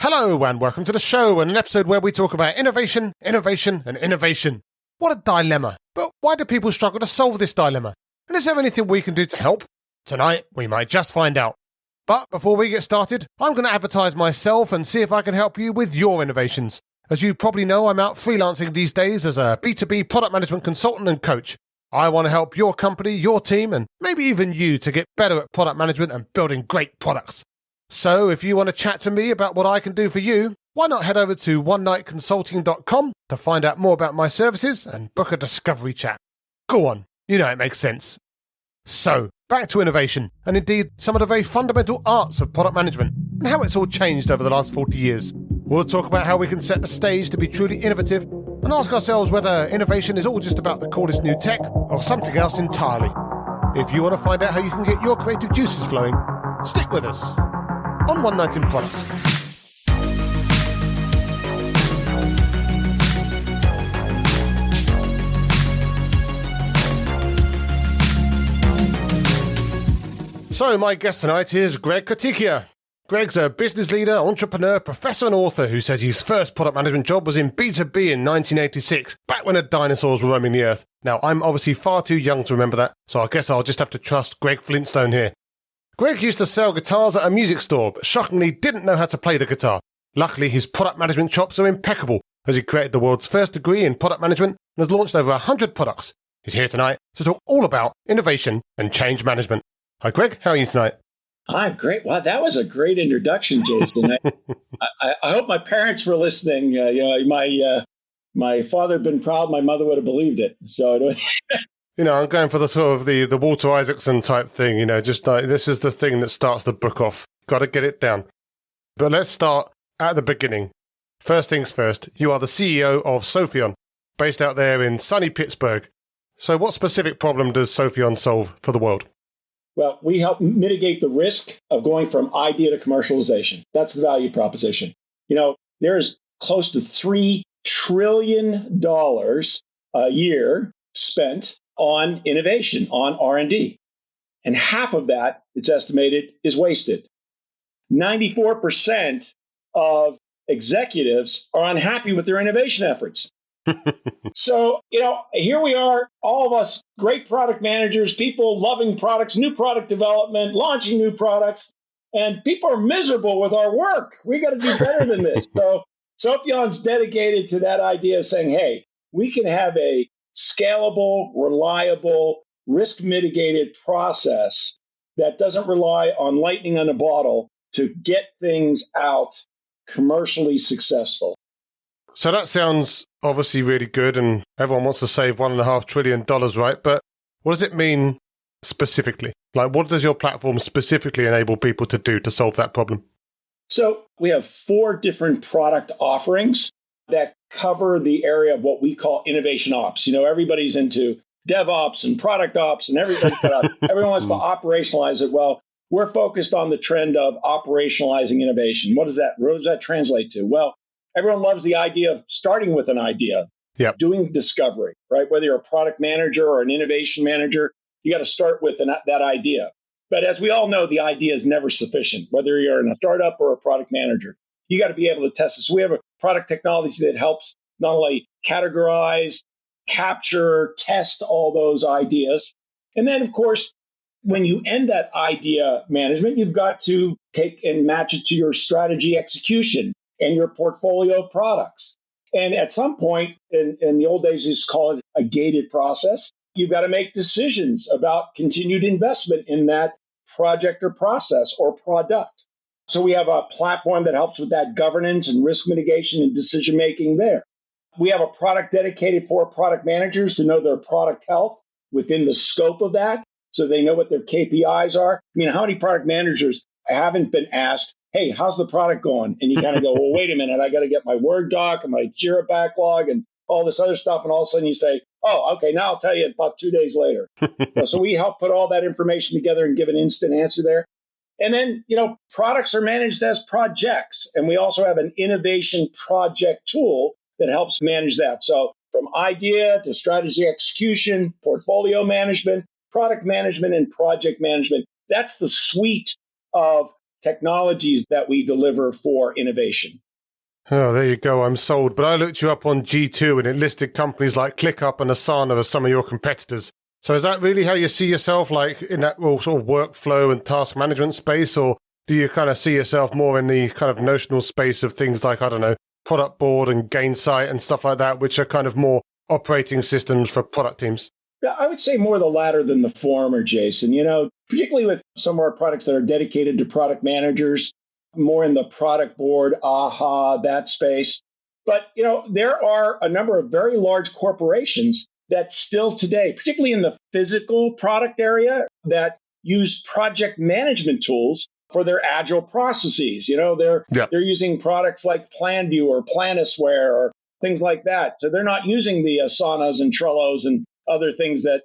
Hello and welcome to the show and an episode where we talk about innovation, innovation and innovation. What a dilemma. But why do people struggle to solve this dilemma? And is there anything we can do to help? Tonight, we might just find out. But before we get started, I'm going to advertise myself and see if I can help you with your innovations. As you probably know, I'm out freelancing these days as a B2B product management consultant and coach. I want to help your company, your team, and maybe even you to get better at product management and building great products. So if you want to chat to me about what I can do for you, why not head over to onenightconsulting.com to find out more about my services and book a discovery chat. Go on, you know it makes sense. So, back to innovation, and indeed some of the very fundamental arts of product management, and how it's all changed over the last 40 years. We'll talk about how we can set the stage to be truly innovative, and ask ourselves whether innovation is all just about the coolest new tech, or something else entirely. If you want to find out how you can get your creative juices flowing, stick with us on One Night in Product. So my guest tonight is Greg Coticchia. Greg's a business leader, entrepreneur, professor and author who says his first product management job was in B2B in 1986, back when the dinosaurs were roaming the earth. Now, I'm obviously far too young to remember that, so I guess I'll just have to trust Greg Flintstone here. Greg used to sell guitars at a music store, but shockingly didn't know how to play the guitar. Luckily, his product management chops are impeccable, as he created the world's first degree in product management and has launched over 100 products. He's here tonight to talk all about innovation and change management. Hi, Greg. How are you tonight? I'm great. Wow, that was a great introduction, Jason. I hope my parents were listening. My father had been proud. My mother would have believed it. So, I'm going for the sort of the Walter Isaacson type thing. Just like this is the thing that starts the book off. Got to get it down. But let's start at the beginning. First things first. You are the CEO of Sopheon, based out there in sunny Pittsburgh. So, what specific problem does Sopheon solve for the world? Well, we help mitigate the risk of going from idea to commercialization. That's the value proposition. There's close to $3 trillion a year spent on innovation, on R&D. And half of that, it's estimated, is wasted. 94% of executives are unhappy with their innovation efforts. So, here we are, all of us great product managers, people loving products, new product development, launching new products, and people are miserable with our work. We got to do better than this. So Sopheon's dedicated to that idea of saying, hey, we can have a scalable, reliable, risk mitigated process that doesn't rely on lightning in a bottle to get things out commercially successful. So that sounds obviously really good, and everyone wants to save $1.5 trillion, right? But what does it mean specifically? Like, what does your platform specifically enable people to do to solve that problem? So we have 4 different product offerings that cover the area of what we call innovation ops. Everybody's into DevOps and product ops, and everyone wants to operationalize it. Well, we're focused on the trend of operationalizing innovation. What does that translate to? Well, everyone loves the idea of starting with an idea, doing discovery, right? Whether you're a product manager or an innovation manager, you got to start with that idea. But as we all know, the idea is never sufficient, whether you're in a startup or a product manager. You got to be able to test it. So we have a product technology that helps not only categorize, capture, test all those ideas. And then, of course, when you end that idea management, you've got to take and match it to your strategy execution and your portfolio of products. And at some point, in the old days, we used to call it a gated process. You've got to make decisions about continued investment in that project or process or product. So we have a platform that helps with that governance and risk mitigation and decision-making there. We have a product dedicated for product managers to know their product health within the scope of that, so they know what their KPIs are. How many product managers haven't been asked, hey, how's the product going? And you kind of go, well, wait a minute, I got to get my Word doc and my Jira backlog and all this other stuff. And all of a sudden you say, oh, okay, now I'll tell you about 2 days later. So we help put all that information together and give an instant answer there. And then, products are managed as projects. And we also have an innovation project tool that helps manage that. So from idea to strategy execution, portfolio management, product management, and project management, that's the suite of technologies that we deliver for innovation. Oh, there you go. I'm sold. But I looked you up on G2 and it listed companies like ClickUp and Asana as some of your competitors. So is that really how you see yourself, like in that sort of workflow and task management space? Or do you kind of see yourself more in the kind of notional space of things like, I don't know, Product Board and Gainsight and stuff like that, which are kind of more operating systems for product teams? Yeah, I would say more the latter than the former, Jason. Particularly with some of our products that are dedicated to product managers, more in the Product Board, AHA, that space. But, there are a number of very large corporations that still today, particularly in the physical product area, that use project management tools for their agile processes. They're using products like PlanView or Planisware or things like that. So they're not using the Asanas and Trellos and other things that,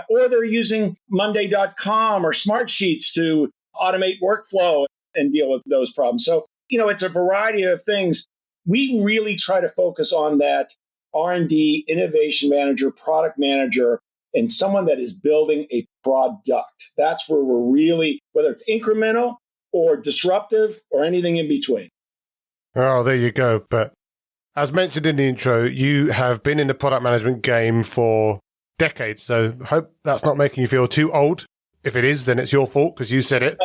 or they're using Monday.com or Smartsheets to automate workflow and deal with those problems. So, it's a variety of things. We really try to focus on that R&D, innovation manager, product manager, and someone that is building a product. That's where we're really, whether it's incremental or disruptive or anything in between. Oh, there you go. But as mentioned in the intro, you have been in the product management game for decades. So hope that's not making you feel too old. If it is, then it's your fault because you said it.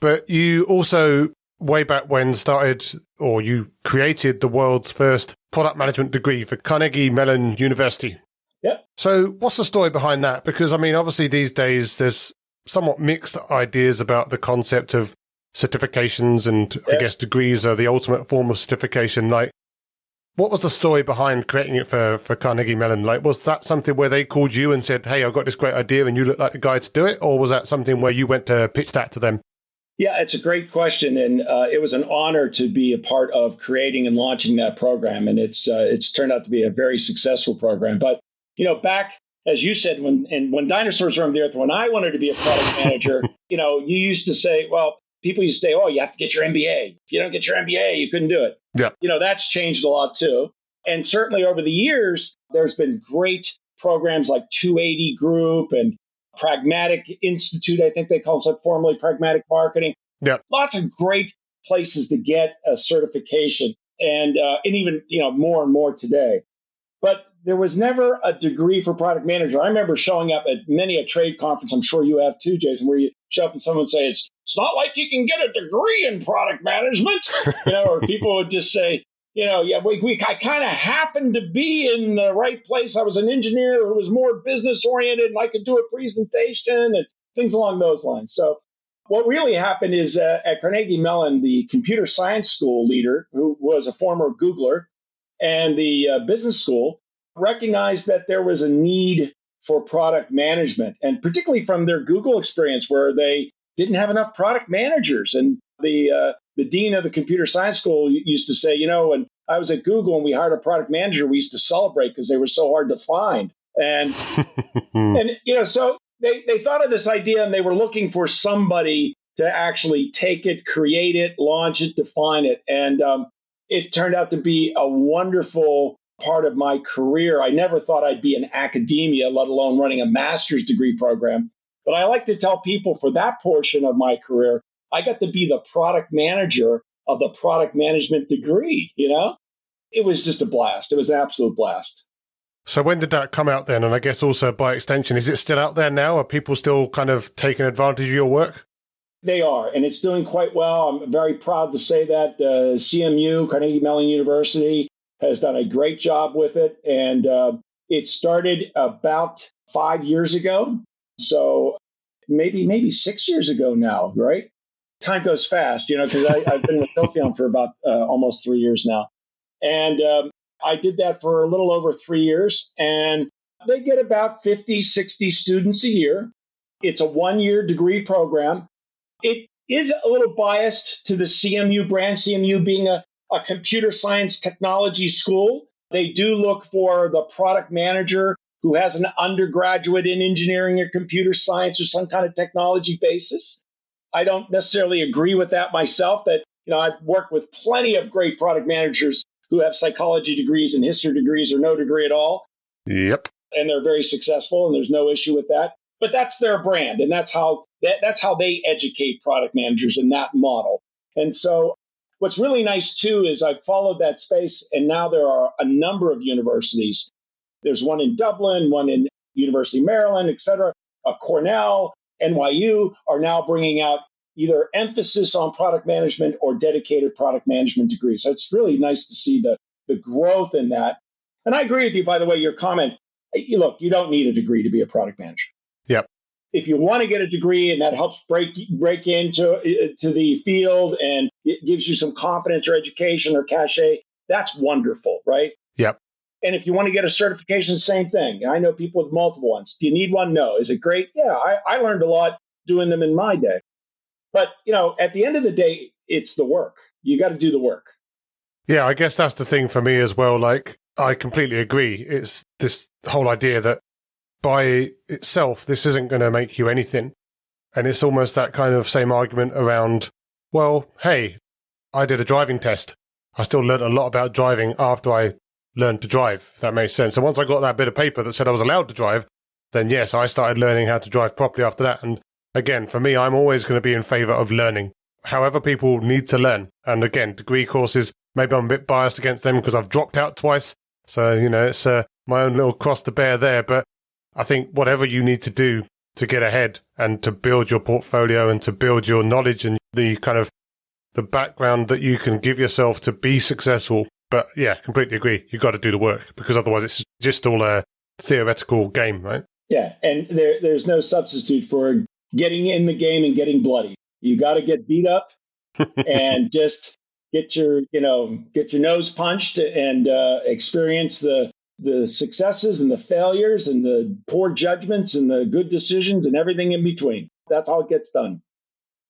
But you also, way back when, you created the world's first product management degree for Carnegie Mellon University. Yep. So what's the story behind that? Because, obviously these days there's somewhat mixed ideas about the concept of certifications and I guess degrees are the ultimate form of certification. Like, what was the story behind creating it for Carnegie Mellon? Like, was that something where they called you and said, hey, I've got this great idea and you look like the guy to do it? Or was that something where you went to pitch that to them? Yeah, it's a great question. And it was an honor to be a part of creating and launching that program. And it's turned out to be a very successful program. But, back, as you said, when dinosaurs roamed the earth, when I wanted to be a product manager, you used to say, people used to say, oh, you have to get your MBA. If you don't get your MBA, you couldn't do it. Yeah. That's changed a lot, too. And certainly over the years, there's been great programs like 280 Group and Pragmatic Institute, I think they call it, formerly Pragmatic Marketing. Yeah. Lots of great places to get a certification and even, more and more today. But there was never a degree for product manager. I remember showing up at many a trade conference, I'm sure you have too, Jason, where you show up and someone would say, it's not like you can get a degree in product management, or people would just say, I kind of happened to be in the right place. I was an engineer who was more business oriented and I could do a presentation and things along those lines. So what really happened is at Carnegie Mellon, the computer science school leader, who was a former Googler, and the business school recognized that there was a need for product management, and particularly from their Google experience where they didn't have enough product managers. And the dean of the computer science school used to say, when I was at Google and we hired a product manager, we used to celebrate because they were so hard to find. And, so they thought of this idea and they were looking for somebody to actually take it, create it, launch it, define it. And it turned out to be a wonderful part of my career. I never thought I'd be in academia, let alone running a master's degree program. But I like to tell people for that portion of my career, I got to be the product manager of the product management degree. It was just a blast. It was an absolute blast. So when did that come out then? And I guess also by extension, is it still out there now? Are people still kind of taking advantage of your work? They are, and it's doing quite well. I'm very proud to say that CMU, Carnegie Mellon University, has done a great job with it. And it started about 5 years ago. So maybe 6 years ago now, right? Time goes fast, because I've been with Sopheon for about almost 3 years now. And I did that for a little over 3 years. And they get about 50, 60 students a year. It's a 1-year degree program. It is a little biased to the CMU brand, CMU being a computer science technology school. They do look for the product manager who has an undergraduate in engineering or computer science or some kind of technology basis. I don't necessarily agree with that myself. That I've worked with plenty of great product managers who have psychology degrees and history degrees or no degree at all. Yep. And they're very successful, and there's no issue with that. but that's their brand, and that's how they educate product managers in that model. And so what's really nice too is I've followed that space, and now there are a number of universities. There's one in Dublin, one in University of Maryland, et cetera. Cornell, NYU are now bringing out either emphasis on product management or dedicated product management degrees. So it's really nice to see the growth in that. And I agree with you, by the way, your comment. Look, you don't need a degree to be a product manager. Yep. If you want to get a degree and that helps break into the field and it gives you some confidence or education or cachet, that's wonderful, right? Yep. And if you want to get a certification, same thing. I know people with multiple ones. Do you need one? No. Is it great? Yeah, I learned a lot doing them in my day. But, at the end of the day, it's the work. You got to do the work. Yeah, I guess that's the thing for me as well. Like, I completely agree. It's this whole idea that by itself, this isn't going to make you anything. And it's almost that kind of same argument around, well, hey, I did a driving test. I still learned a lot about driving after I learned to drive, if that makes sense. So once I got that bit of paper that said I was allowed to drive, then yes, I started learning how to drive properly after that. And again, for me, I'm always going to be in favor of learning. However, people need to learn. And again, degree courses, maybe I'm a bit biased against them because I've dropped out twice. So, it's my own little cross to bear there. But I think whatever you need to do to get ahead and to build your portfolio and to build your knowledge and the kind of the background that you can give yourself to be successful. But yeah, completely agree. You've got to do the work because otherwise it's just all a theoretical game, right? Yeah. And there's no substitute for getting in the game and getting bloody. You got to get beat up and just get your nose punched and experience the successes and the failures and the poor judgments and the good decisions and everything in between. That's how it gets done.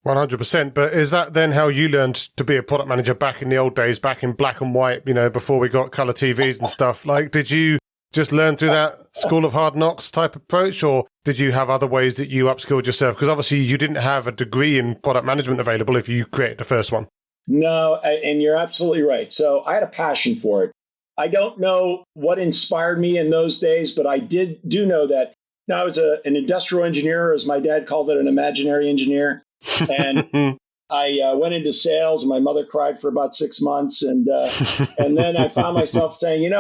100%. But is that then how you learned to be a product manager back in the old days, back in black and white, before we got color TVs and stuff? Like, did you just learn through that School of Hard Knocks type approach, or did you have other ways that you upskilled yourself? Because obviously you didn't have a degree in product management available if you created the first one. No, and you're absolutely right. So I had a passion for it. I don't know what inspired me in those days, but I do know that I was an industrial engineer, as my dad called it, an imaginary engineer. And I went into sales, and my mother cried for about 6 months. And then I found myself saying,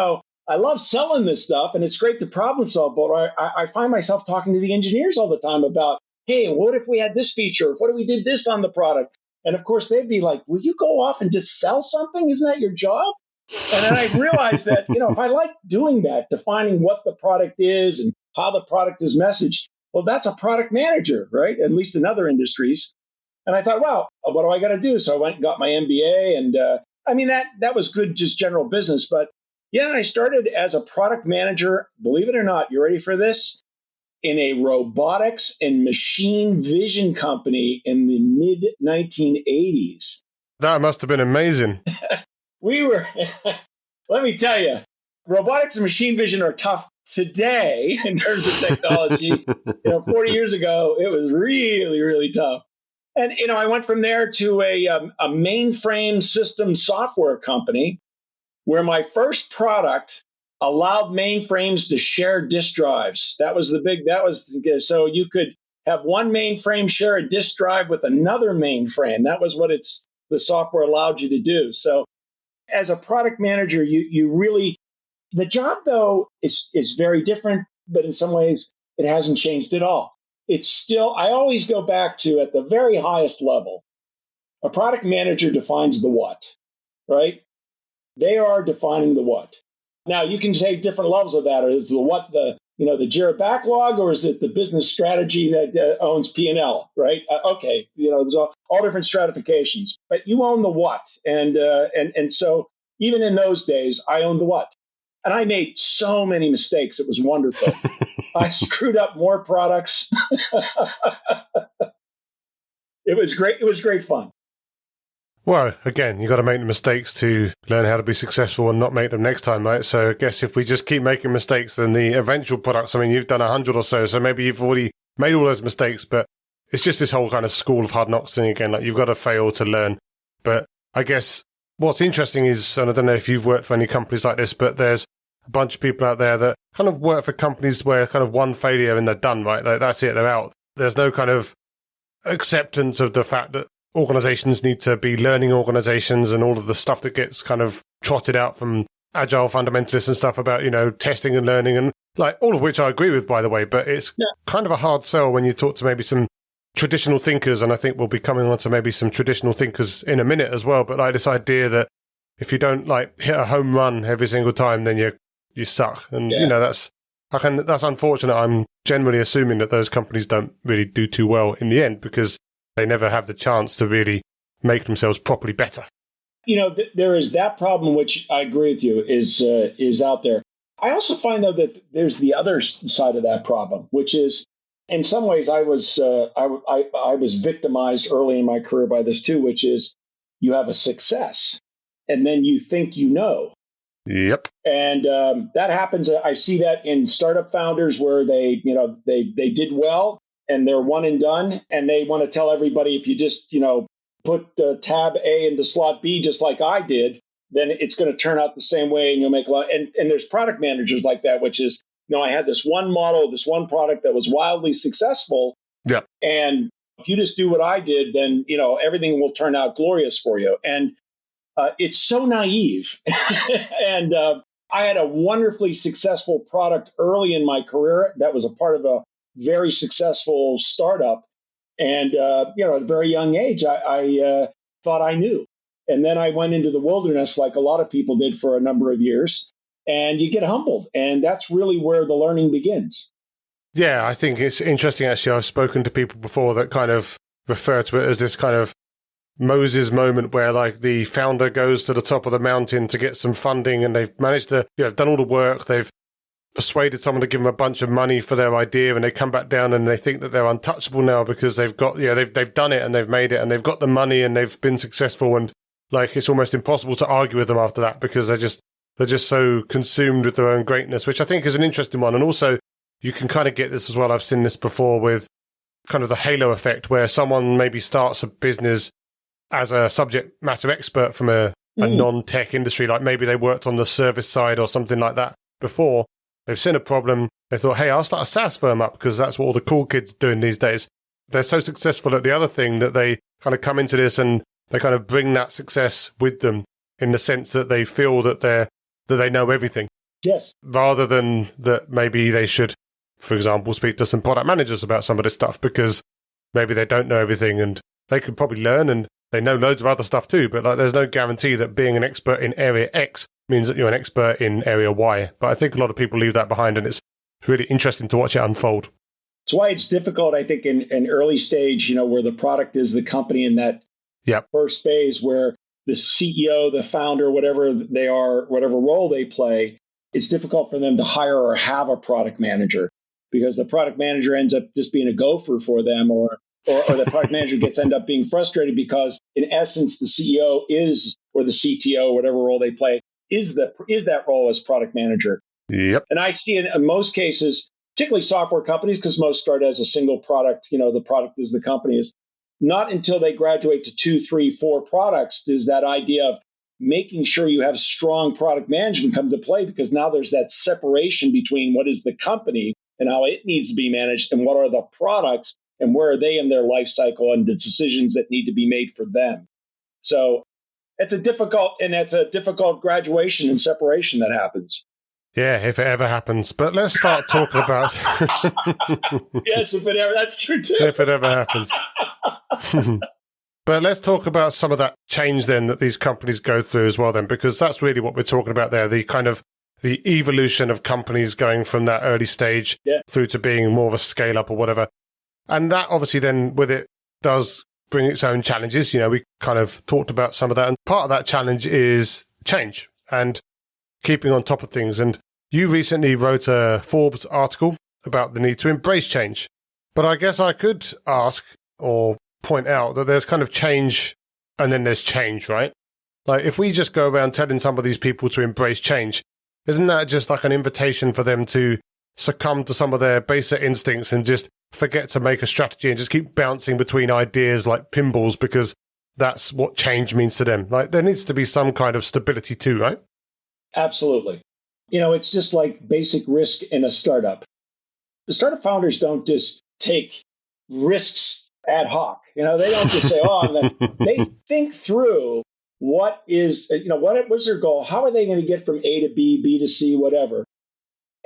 I love selling this stuff, and it's great to problem solve, but I find myself talking to the engineers all the time about, hey, what if we had this feature? What if we did this on the product? And of course, they'd be like, will you go off and just sell something? Isn't that your job? And then I realized that, if I like doing that, defining what the product is and how the product is messaged, well, that's a product manager, right? At least in other industries. And I thought, wow, what do I got to do? So I went and got my MBA. And that was good, just general business. But yeah, I started as a product manager, believe it or not, you ready for this? In a robotics and machine vision company in the mid 1980s. That must have been amazing. Let me tell you, robotics and machine vision are tough today in terms of technology. 40 years ago, it was really, really tough. And, I went from there to a mainframe system software company where my first product allowed mainframes to share disk drives. So you could have one mainframe share a disk drive with another mainframe. That was what the software allowed you to do. So as a product manager, you really, the job though is very different, but in some ways it hasn't changed at all. It's still, I always go back to at the very highest level, a product manager defines the what, right? They are defining the what. Now you can say different levels of that. Or is the what the Jira backlog, or is it the business strategy that owns P&L, right? Okay, there's all different stratifications, but you own the what, and so even in those days, I owned the what, and I made so many mistakes. It was wonderful. I screwed up more products. It was great. It was great fun. Well, again, you've got to make the mistakes to learn how to be successful and not make them next time, right? So I guess if we just keep making mistakes, then the eventual products, you've done 100 or so maybe you've already made all those mistakes, but it's just this whole kind of School of Hard Knocks thing again, like you've got to fail to learn. But I guess what's interesting is, and I don't know if you've worked for any companies like this, but there's a bunch of people out there that kind of work for companies where kind of one failure and they're done, right? Like, that's it, they're out. There's no kind of acceptance of the fact that organizations need to be learning organizations and all of the stuff that gets kind of trotted out from agile fundamentalists and stuff about, testing and learning, and like all of which I agree with, by the way, but it's kind of a hard sell when you talk to maybe some traditional thinkers, and I think we'll be coming on to maybe some traditional thinkers in a minute as well, but like this idea that if you don't like hit a home run every single time, then you suck. And, that's unfortunate. I'm generally assuming that those companies don't really do too well in the end because they never have the chance to really make themselves properly better. There is that problem, which I agree with you, is out there. I also find, though, that there's the other side of that problem, which is, in some ways, I was victimized early in my career by this too, which is you have a success and then you think Yep. And that happens. I see that in startup founders where they did well and they're one and done, and they want to tell everybody if you just put tab A into slot B just like I did, then it's going to turn out the same way and you'll make a lot. And there's product managers like that, which is, I had this one model, this one product that was wildly successful. Yeah. And if you just do what I did, then, everything will turn out glorious for you. And it's so naive. And I had a wonderfully successful product early in my career that was a part of a very successful startup. And, at a very young age, I thought I knew. And then I went into the wilderness like a lot of people did for a number of years. And you get humbled. And that's really where the learning begins. Yeah, I think it's interesting, actually. I've spoken to people before that kind of refer to it as this kind of Moses moment where like the founder goes to the top of the mountain to get some funding and they've managed to, done all the work. They've persuaded someone to give them a bunch of money for their idea, and they come back down and they think that they're untouchable now because they've got, they've done it and they've made it and they've got the money and they've been successful. And like, it's almost impossible to argue with them after that because they're just so consumed with their own greatness, which I think is an interesting one. And also you can kind of get this as well. I've seen this before with kind of the halo effect where someone maybe starts a business as a subject matter expert from a non-tech industry. Like maybe they worked on the service side or something like that before. They've seen a problem. They thought, hey, I'll start a SaaS firm up because that's what all the cool kids are doing these days. They're so successful at the other thing that they kind of come into this and they kind of bring that success with them in the sense that they feel that they know everything. Yes. Rather than that maybe they should, for example, speak to some product managers about some of this stuff because maybe they don't know everything and they could probably learn and they know loads of other stuff too. But like, there's no guarantee that being an expert in area X means that you're an expert in area Y. But I think a lot of people leave that behind and it's really interesting to watch it unfold. That's why it's difficult, I think, in early stage, where the product is the company in that first phase where the CEO, the founder, whatever they are, whatever role they play, it's difficult for them to hire or have a product manager because the product manager ends up just being a gopher for them or the product manager end up being frustrated because in essence, the CEO is, or the CTO, whatever role they play, is that role as product manager. Yep. And I see it in most cases, particularly software companies, because most start as a single product, the product is the company, is not until they graduate to 2, 3, 4 products does that idea of making sure you have strong product management come to play, because now there's that separation between what is the company and how it needs to be managed and what are the products and where are they in their life cycle and the decisions that need to be made for them. So it's a difficult graduation and separation that happens. Yeah, if it ever happens. But let's start talking about... Yes, if it ever, that's true too. If it ever happens. But let's talk about some of that change then that these companies go through as well then, because that's really what we're talking about there, the kind of the evolution of companies going from that early stage through to being more of a scale up or whatever. And that obviously then with it does bring its own challenges. We kind of talked about some of that. And part of that challenge is change and keeping on top of things. And you recently wrote a Forbes article about the need to embrace change. But I guess I could ask or point out that there's kind of change and then there's change, right? Like if we just go around telling some of these people to embrace change, isn't that just like an invitation for them to succumb to some of their basic instincts and just forget to make a strategy and just keep bouncing between ideas like pinballs because that's what change means to them? Like there needs to be some kind of stability too, right? Absolutely. it's just like basic risk in a startup. The startup founders don't just take risks ad hoc. They don't just say, they think through what was their goal? How are they going to get from A to B, B to C, whatever?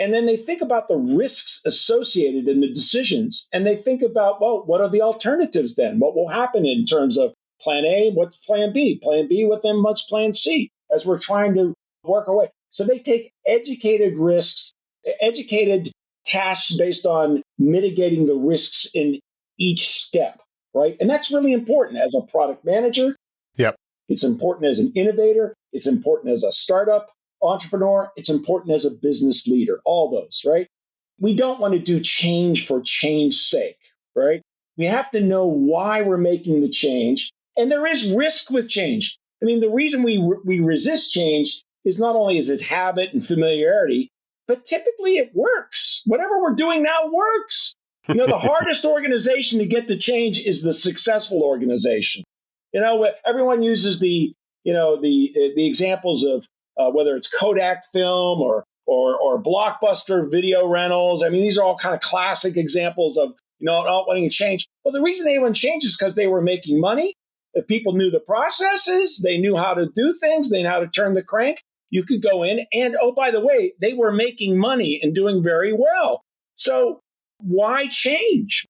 And then they think about the risks associated in the decisions. And they think about, well, what are the alternatives then? What will happen in terms of plan A? What's plan B? Plan B, what then what's plan C? As we're trying to work our way. So they take educated risks, educated tasks based on mitigating the risks in each step, right? And that's really important as a product manager. Yep. It's important as an innovator. It's important as a startup entrepreneur. It's important as a business leader, all those, right? We don't want to do change for change's sake, right? We have to know why we're making the change. And there is risk with change. I mean, the reason we resist change is not only is it habit and familiarity, but typically it works. Whatever we're doing now works. The hardest organization to get to change is the successful organization. Everyone uses the examples of whether it's Kodak film or Blockbuster video rentals. I mean, these are all kind of classic examples of not wanting to change. Well, the reason they wouldn't change is because they were making money. If people knew the processes, they knew how to do things, they knew how to turn the crank. You could go in and, oh, by the way, they were making money and doing very well. So why change?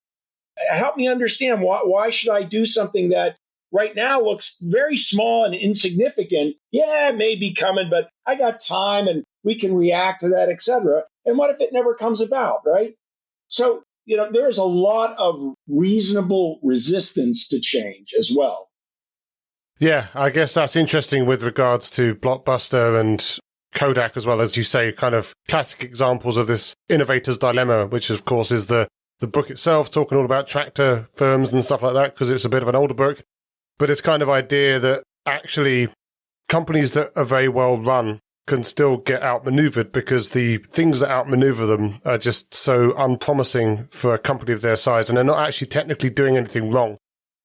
Help me understand why should I do something that right now looks very small and insignificant? Yeah, it may be coming, but I got time and we can react to that, et cetera. And what if it never comes about, right? So, there's a lot of reasonable resistance to change as well. Yeah, I guess that's interesting with regards to Blockbuster and Kodak as well, as you say, kind of classic examples of this innovator's dilemma, which of course is the book itself, talking all about tractor firms and stuff like that, because it's a bit of an older book. But it's kind of idea that actually companies that are very well run can still get outmaneuvered because the things that outmaneuver them are just so unpromising for a company of their size, and they're not actually technically doing anything wrong.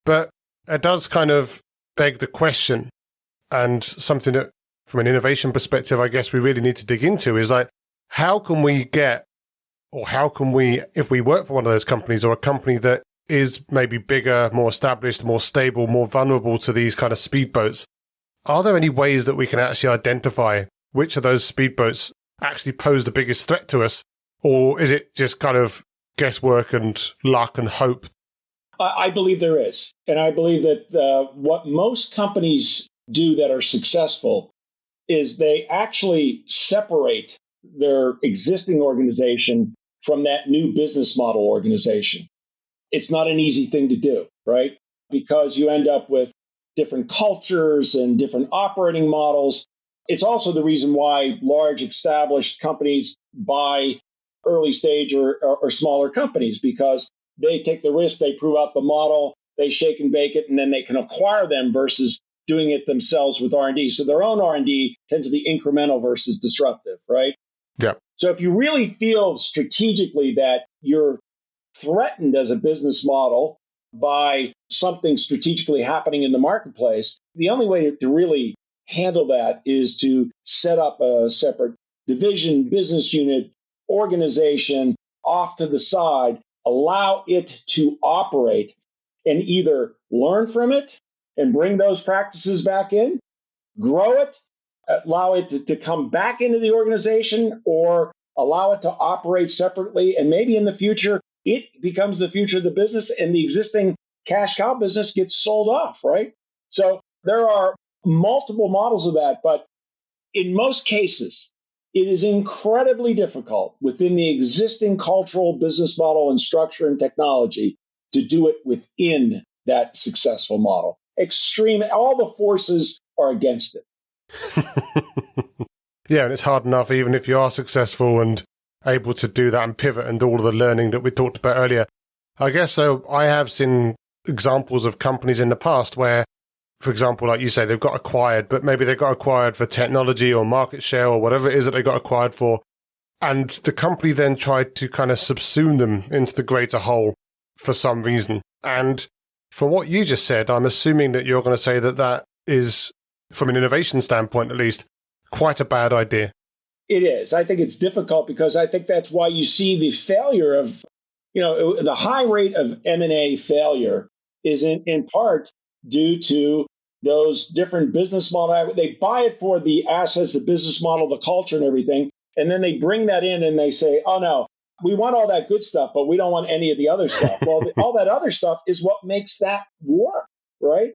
But it does kind of beg the question, and something that from an innovation perspective, I guess we really need to dig into is like, how can we, if we work for one of those companies or a company that is maybe bigger, more established, more stable, more vulnerable to these kind of speedboats, are there any ways that we can actually identify which of those speedboats actually pose the biggest threat to us? Or is it just kind of guesswork and luck and hope? I believe there is. And I believe that what most companies do that are successful is they actually separate their existing organization from that new business model organization. It's not an easy thing to do, right? Because you end up with different cultures and different operating models. It's also the reason why large established companies buy early stage or smaller companies, because they take the risk, they prove out the model, they shake and bake it, and then they can acquire them versus doing it themselves with R&D. So their own R&D tends to be incremental versus disruptive, right? Yeah. So if you really feel strategically that you're threatened as a business model by something strategically happening in the marketplace, the only way to really handle that is to set up a separate division, business unit, organization off to the side, allow it to operate, and either learn from it and bring those practices back in, grow it, allow it to come back into the organization, or allow it to operate separately. And maybe in the future, it becomes the future of the business and the existing cash cow business gets sold off, right? So there are multiple models of that. But in most cases, it is incredibly difficult within the existing cultural business model and structure and technology to do it within that successful model. All the forces are against it. Yeah, and it's hard enough even if you are successful and able to do that and pivot and do all of the learning that we talked about earlier. I guess so. I have seen examples of companies in the past where, for example, like you say, they've got acquired, but maybe they got acquired for technology or market share or whatever it is that they got acquired for. And the company then tried to kind of subsume them into the greater whole for some reason. And from what you just said, I'm assuming that you're going to say that that is, from an innovation standpoint at least, quite a bad idea. It is. I think it's difficult because I think that's why you see the failure of, the high rate of M&A failure is in part due to those different business models. They buy it for the assets, the business model, the culture and everything. And then they bring that in and they say, oh, no, we want all that good stuff, but we don't want any of the other stuff. Well, all that other stuff is what makes that work, right?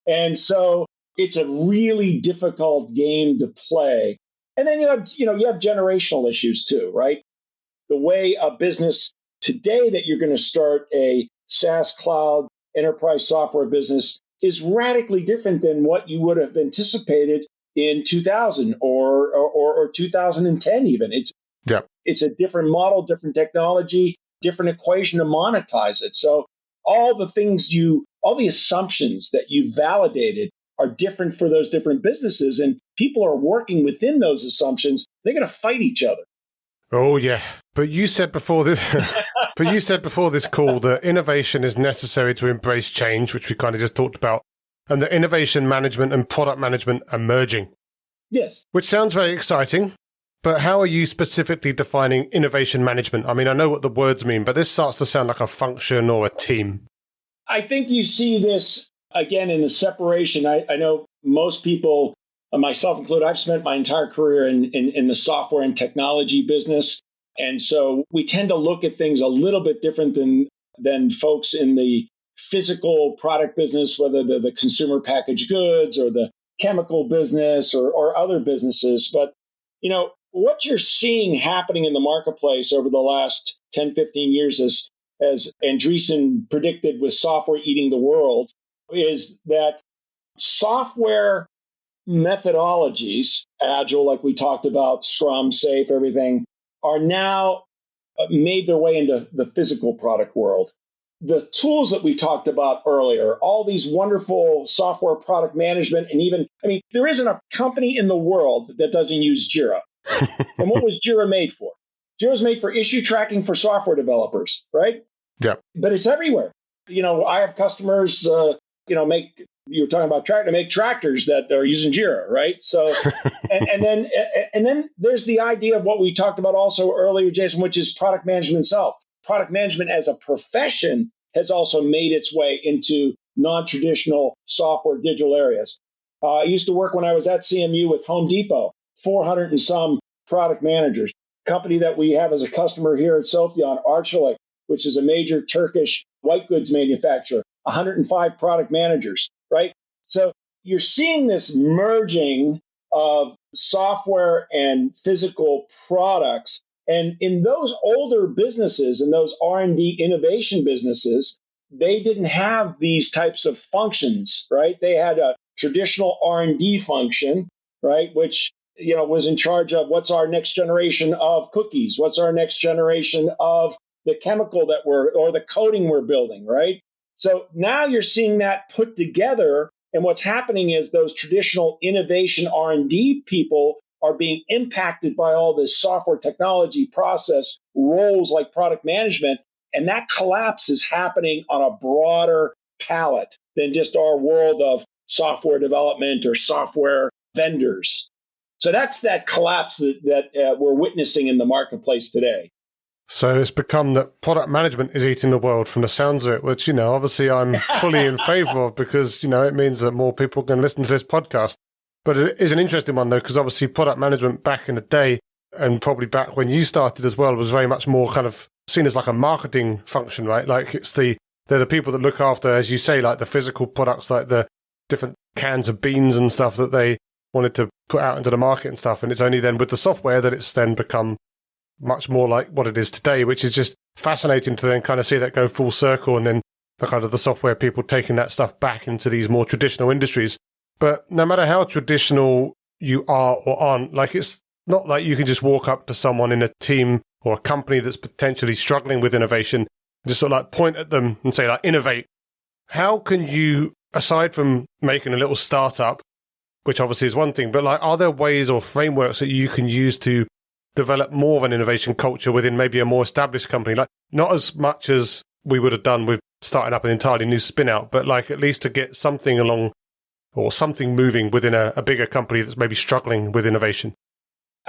And so it's a really difficult game to play. And then you have generational issues too, right? The way a business today that you're going to start a SaaS cloud enterprise software business is radically different than what you would have anticipated in 2000 or 2010 even. It's a different model, different technology, different equation to monetize it. So all the assumptions that you validated are different for those different businesses, and people are working within those assumptions. They're going to fight each other. Oh yeah, but you said before this, call that innovation is necessary to embrace change, which we kind of just talked about, and that innovation management and product management are merging. Yes, which sounds very exciting. But how are you specifically defining innovation management? I mean, I know what the words mean, but this starts to sound like a function or a team. I think you see this again in the separation. I know most people, myself included, I've spent my entire career in the software and technology business. And so we tend to look at things a little bit different than folks in the physical product business, whether they're the consumer packaged goods or the chemical business or other businesses. But, what you're seeing happening in the marketplace over the last 10, 15 years, as Andreessen predicted with software eating the world, is that software methodologies, Agile, like we talked about, Scrum, Safe, everything, are now made their way into the physical product world. The tools that we talked about earlier, all these wonderful software product management, and there isn't a company in the world that doesn't use Jira. And what was Jira made for? Jira was made for issue tracking for software developers, right? Yeah. But it's everywhere. I have customers, you were talking about to make tractors that are using Jira, right? So, and then there's the idea of what we talked about also earlier, Jason, which is product management itself. Product management as a profession has also made its way into non-traditional software digital areas. I used to work when I was at CMU with Home Depot, 400 and some product managers. Company that we have as a customer here at Sopheon, Arçelik, which is a major Turkish white goods manufacturer, 105 product managers, right? So you're seeing this merging of software and physical products. And in those older businesses, in those R&D innovation businesses, they didn't have these types of functions, right? They had a traditional R&D function, right, which was in charge of what's our next generation of cookies, what's our next generation of the chemical or the coating we're building, right? So now you're seeing that put together, and what's happening is those traditional innovation R&D people are being impacted by all this software technology process roles like product management, and that collapse is happening on a broader palette than just our world of software development or software vendors. So that's that collapse that we're witnessing in the marketplace today. So it's become that product management is eating the world from the sounds of it, which, obviously I'm fully in favor of because, it means that more people can listen to this podcast. But it is an interesting one, though, because obviously product management back in the day and probably back when you started as well was very much more kind of seen as like a marketing function, right? Like they're the people that look after, as you say, like the physical products, like the different cans of beans and stuff that they wanted to put out into the market and stuff. And it's only then with the software that it's then become much more like what it is today, which is just fascinating to then kind of see that go full circle and then the kind of the software people taking that stuff back into these more traditional industries. But no matter how traditional you are or aren't, like it's not like you can just walk up to someone in a team or a company that's potentially struggling with innovation and just sort of like point at them and say like, innovate. How can you, aside from making a little startup, which obviously is one thing, but like, are there ways or frameworks that you can use to develop more of an innovation culture within maybe a more established company? Like not as much as we would have done with starting up an entirely new spin out, but like at least to get something along or something moving within a bigger company that's maybe struggling with innovation.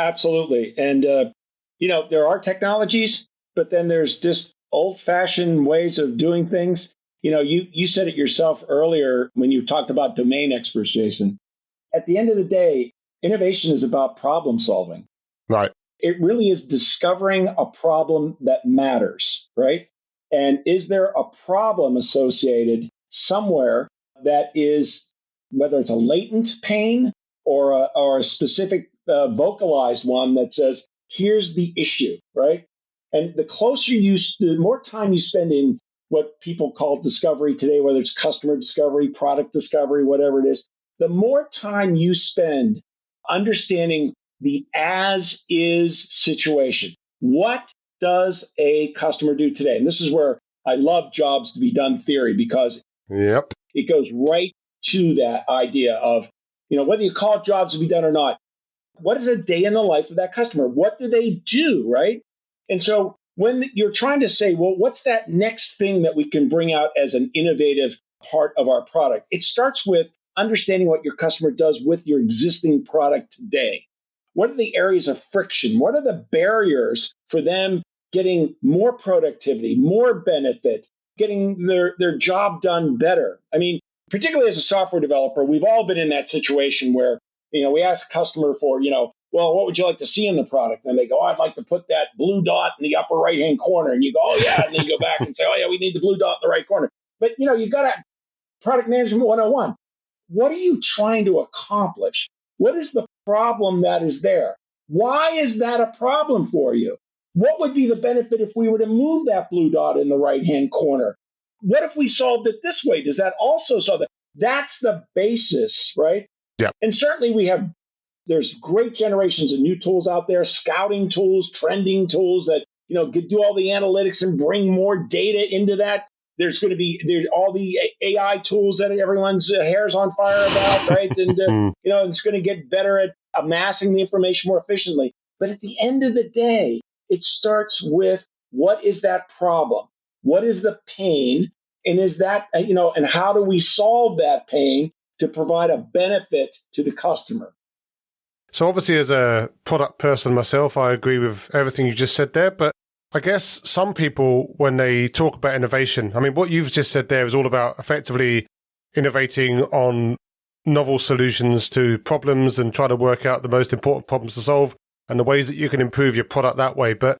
Absolutely. And, there are technologies, but then there's just old fashioned ways of doing things. You said it yourself earlier when you talked about domain experts, Jason. At the end of the day, innovation is about problem solving. Right. It really is discovering a problem that matters, right? And is there a problem associated somewhere that is, whether it's a latent pain or a specific vocalized one that says, here's the issue, right? And the more time you spend in what people call discovery today, whether it's customer discovery, product discovery, whatever it is, the more time you spend understanding the as is situation. What does a customer do today? And this is where I love jobs to be done theory, because it goes right to that idea of, whether you call it jobs to be done or not, what is a day in the life of that customer? What do they do, right? And so when you're trying to say, well, what's that next thing that we can bring out as an innovative part of our product? It starts with understanding what your customer does with your existing product today. What are the areas of friction? What are the barriers for them getting more productivity, more benefit, getting their job done better? I mean, particularly as a software developer, we've all been in that situation where, we ask a customer for, well, what would you like to see in the product? And they go, I'd like to put that blue dot in the upper right-hand corner. And you go, oh, yeah. And then you go back and say, oh, yeah, we need the blue dot in the right corner. But, you got to product management 101. What are you trying to accomplish? What is the problem that is there? Why is that a problem for you? What would be the benefit if we were to move that blue dot in the right-hand corner? What if we solved it this way? Does that also solve it? That's the basis, right? Yeah. And certainly there's great generations of new tools out there, scouting tools, trending tools that, do all the analytics and bring more data into that. There's all the AI tools that everyone's hair's on fire about, right? And, it's going to get better at amassing the information more efficiently. But at the end of the day, it starts with, what is that problem? What is the pain? And is that, and how do we solve that pain to provide a benefit to the customer? So obviously, as a product person myself, I agree with everything you just said there. But I guess some people, when they talk about innovation, I mean, what you've just said there is all about effectively innovating on novel solutions to problems and try to work out the most important problems to solve and the ways that you can improve your product that way. But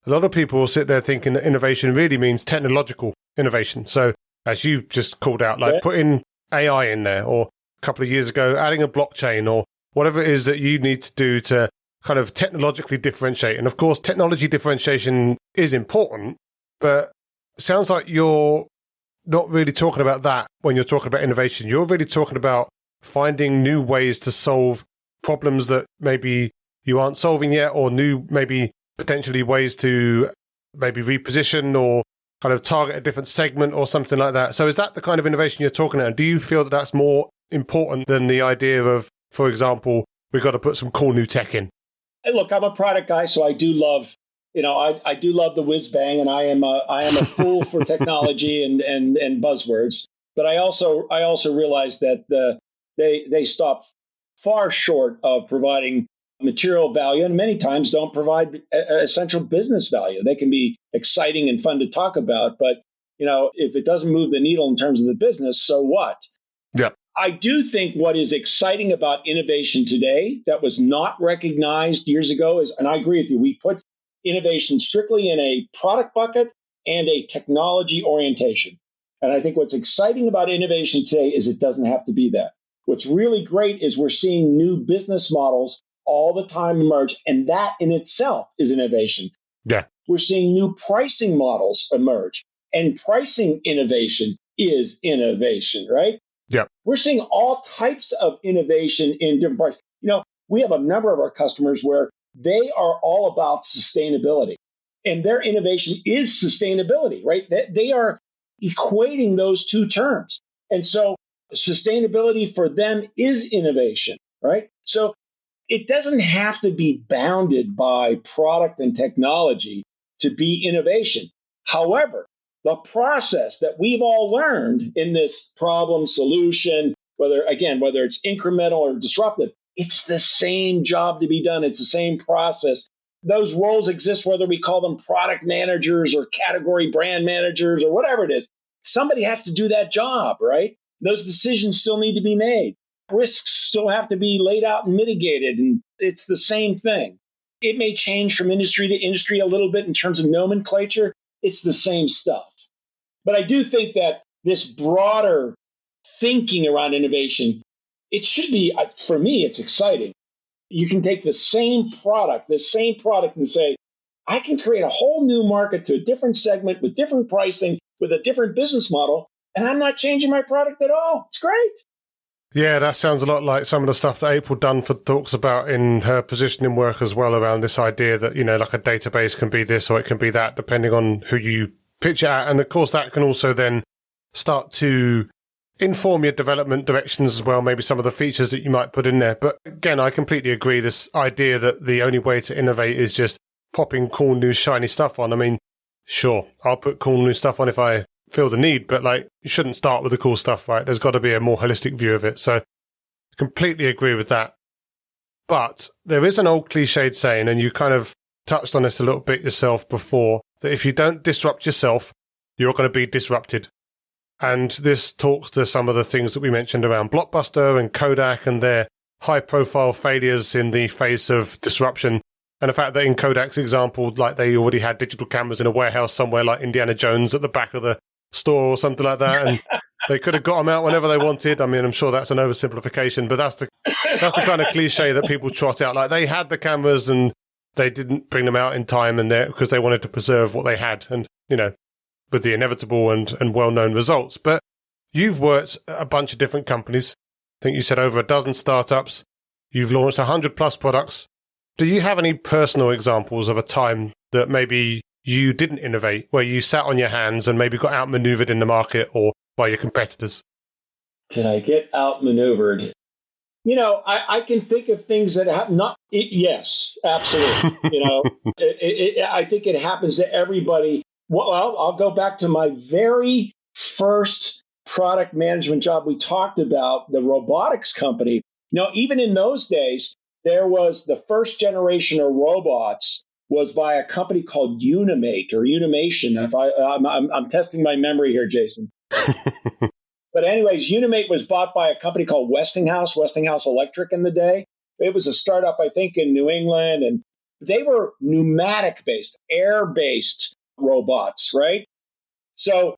a lot of people will sit there thinking that innovation really means technological innovation. So as you just called out, like putting AI in there, or a couple of years ago, adding a blockchain, or whatever it is that you need to do to kind of technologically differentiate. And of course, technology differentiation is important, but it sounds like you're not really talking about that when you're talking about innovation. You're really talking about finding new ways to solve problems that maybe you aren't solving yet, or new, maybe potentially ways to maybe reposition or kind of target a different segment or something like that. So is that the kind of innovation you're talking about? Do you feel that that's more important than the idea of, for example, we've got to put some cool new tech in? Hey, look, I'm a product guy, so I do love, I do love the whiz bang, and I am a fool for technology and buzzwords. But I also realize that they stop far short of providing material value, and many times don't provide essential business value. They can be exciting and fun to talk about, but if it doesn't move the needle in terms of the business, so what? Yeah. I do think what is exciting about innovation today that was not recognized years ago is, and I agree with you, we put innovation strictly in a product bucket and a technology orientation. And I think what's exciting about innovation today is it doesn't have to be that. What's really great is we're seeing new business models all the time emerge, and that in itself is innovation. Yeah. We're seeing new pricing models emerge, and pricing innovation is innovation, right? Yeah. We're seeing all types of innovation in different parts. We have a number of our customers where they are all about sustainability, and their innovation is sustainability, right? They are equating those two terms. And so sustainability for them is innovation, right? So it doesn't have to be bounded by product and technology to be innovation. However, the process that we've all learned in this problem solution, whether it's incremental or disruptive, It's the same job to be done. It's the same process. Those roles exist, whether we call them product managers or category brand managers or whatever it is. Somebody has to do that job, right? Those decisions still need to be made. Risks still have to be laid out and mitigated. And it's the same thing. It may change from industry to industry a little bit in terms of nomenclature. It's the same stuff. But I do think that this broader thinking around innovation, it should be, for me, it's exciting. You can take the same product, and say, I can create a whole new market to a different segment with different pricing, with a different business model, and I'm not changing my product at all. It's great. Yeah, that sounds a lot like some of the stuff that April Dunford talks about in her positioning work as well, around this idea that, like a database can be this or it can be that, depending on who you pitch it at. And of course, that can also then start to inform your development directions as well, maybe some of the features that you might put in there. But again, I completely agree. This idea that the only way to innovate is just popping cool new shiny stuff on. I mean, sure, I'll put cool new stuff on if I feel the need, but you shouldn't start with the cool stuff, right? There's got to be a more holistic view of it. So completely agree with that. But there is an old cliched saying, and you kind of touched on this a little bit yourself before, that if you don't disrupt yourself, you're going to be disrupted. And this talks to some of the things that we mentioned around Blockbuster and Kodak and their high-profile failures in the face of disruption. And the fact that in Kodak's example, they already had digital cameras in a warehouse somewhere like Indiana Jones at the back of the store or something like that. And they could have got them out whenever they wanted. I mean, I'm sure that's an oversimplification, but that's the kind of cliche that people trot out. They had the cameras and they didn't bring them out in time and because they wanted to preserve what they had. And, with the inevitable and well-known results. But you've worked at a bunch of different companies. I think you said over a dozen startups. You've launched 100+ products. Do you have any personal examples of a time that maybe you didn't innovate, where you sat on your hands and maybe got outmaneuvered in the market or by your competitors? Did I get outmaneuvered? I can think of things that have not. Yes, absolutely. I think it happens to everybody. Well, I'll go back to my very first product management job we talked about, the robotics company. Even in those days, there was the first generation of robots was by a company called Unimate or Unimation. I'm testing my memory here, Jason. But anyways, Unimate was bought by a company called Westinghouse Electric in the day. It was a startup, I think, in New England, and they were pneumatic-based, air-based robots, right? So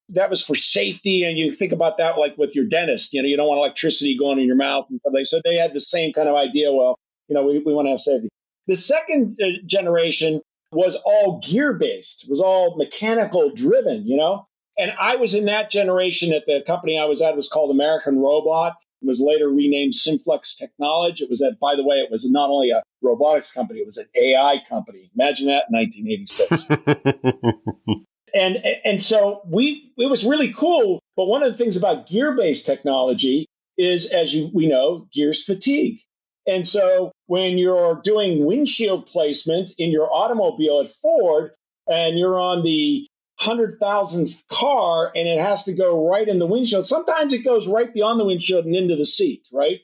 that was for safety. And you think about that like with your dentist, you don't want electricity going in your mouth. So they had the same kind of idea. Well, we want to have safety. The second generation was all gear-based. It was all mechanical driven, And I was in that generation at the company I was at. It was called American Robot. It was later renamed Simplex Technology. It was it was not only a robotics company, it was an AI company. Imagine that in 1986. And so it was really cool. But one of the things about gear-based technology is, as we know, gears fatigue. And so when you're doing windshield placement in your automobile at Ford, and you're on the 100,000th car and it has to go right in the windshield, sometimes it goes right beyond the windshield and into the seat, right?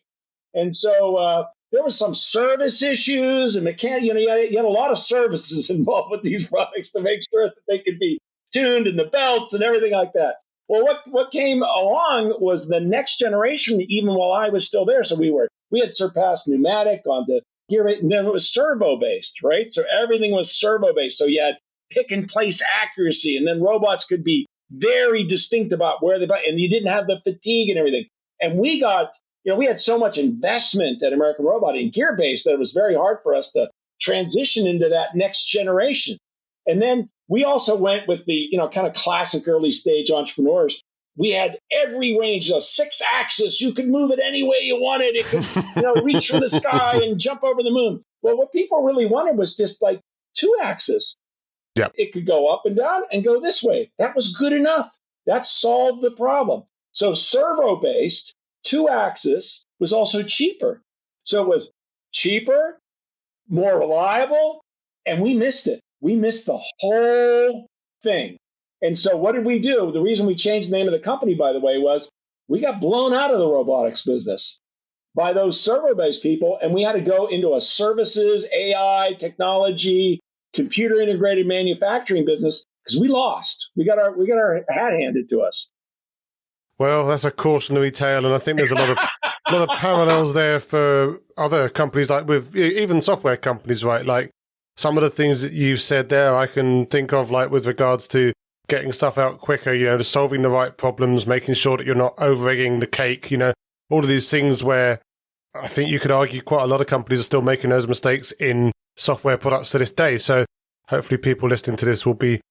And so there was some service issues and you had a lot of services involved with these products to make sure that they could be tuned and the belts and everything like that. Well, what came along was the next generation, even while I was still there. So we had surpassed pneumatic onto gear, and then it was servo-based, right? So everything was servo-based. So you had pick and place accuracy, and then robots could be very distinct about where and you didn't have the fatigue and everything. And we had so much investment at American Robot in gear-based that it was very hard for us to transition into that next generation. And then we also went with the, kind of classic early stage entrepreneurs. We had every range, 6-axis. You could move it any way you wanted. It could, reach for the sky and jump over the moon. Well, what people really wanted was just like 2-axis. Yeah. It could go up and down and go this way. That was good enough. That solved the problem. So servo-based 2-axis was also cheaper. So it was cheaper, more reliable, and we missed it. We missed the whole thing. And so what did we do? The reason we changed the name of the company, by the way, was we got blown out of the robotics business by those server-based people, and we had to go into a services, AI, technology, computer-integrated manufacturing business because we lost. We got our hat handed to us. Well, that's a cautionary tale, and I think there's a lot of parallels there for other companies, like with even software companies, right? Like some of the things that you've said there, I can think of, like with regards to getting stuff out quicker, solving the right problems, making sure that you're not over-egging the cake, all of these things where I think you could argue quite a lot of companies are still making those mistakes in software products to this day. So hopefully people listening to this will be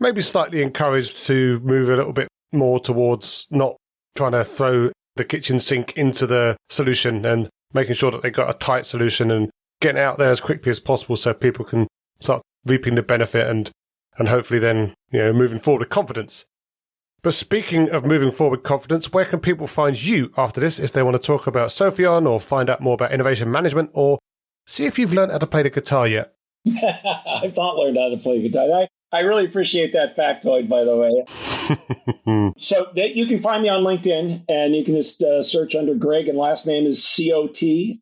maybe slightly encouraged to move a little bit more towards not trying to throw the kitchen sink into the solution and making sure that they got a tight solution and getting it out there as quickly as possible so people can start reaping the benefit and hopefully then, moving forward with confidence. But speaking of moving forward with confidence, where can people find you after this if they want to talk about Sopheon or find out more about innovation management or see if you've learned how to play the guitar yet? I've not learned how to play guitar. I really appreciate that factoid, by the way. So you can find me on LinkedIn, and you can just search under Greg, and last name is Coticchia.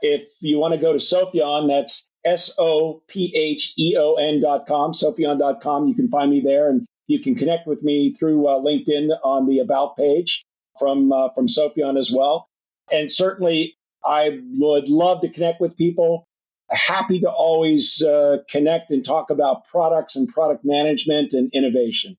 If you want to go to Sopheon, that's Sopheon.com, Sopheon.com. You can find me there, and you can connect with me through LinkedIn on the About page from Sopheon as well. And certainly, I would love to connect with people. Happy to always connect and talk about products and product management and innovation.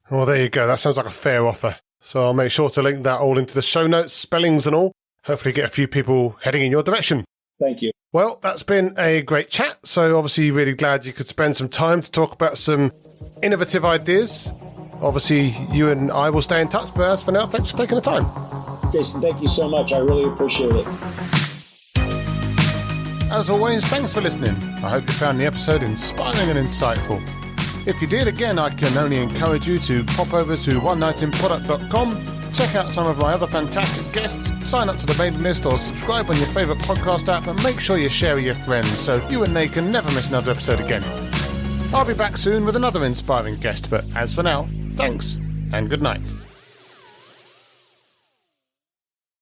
Well, there you go. That sounds like a fair offer. So I'll make sure to link that all into the show notes, spellings and all. Hopefully get a few people heading in your direction. Thank you. Well, that's been a great chat. So obviously really glad you could spend some time to talk about some innovative ideas. Obviously, you and I will stay in touch. But as for now, thanks for taking the time. Jason, thank you so much. I really appreciate it. As always, thanks for listening. I hope you found the episode inspiring and insightful. If you did, again, I can only encourage you to pop over to onenightinproduct.com, check out some of my other fantastic guests, sign up to the mailing list or subscribe on your favourite podcast app, and make sure you share with your friends so you and they can never miss another episode again. I'll be back soon with another inspiring guest, but as for now, thanks and good night.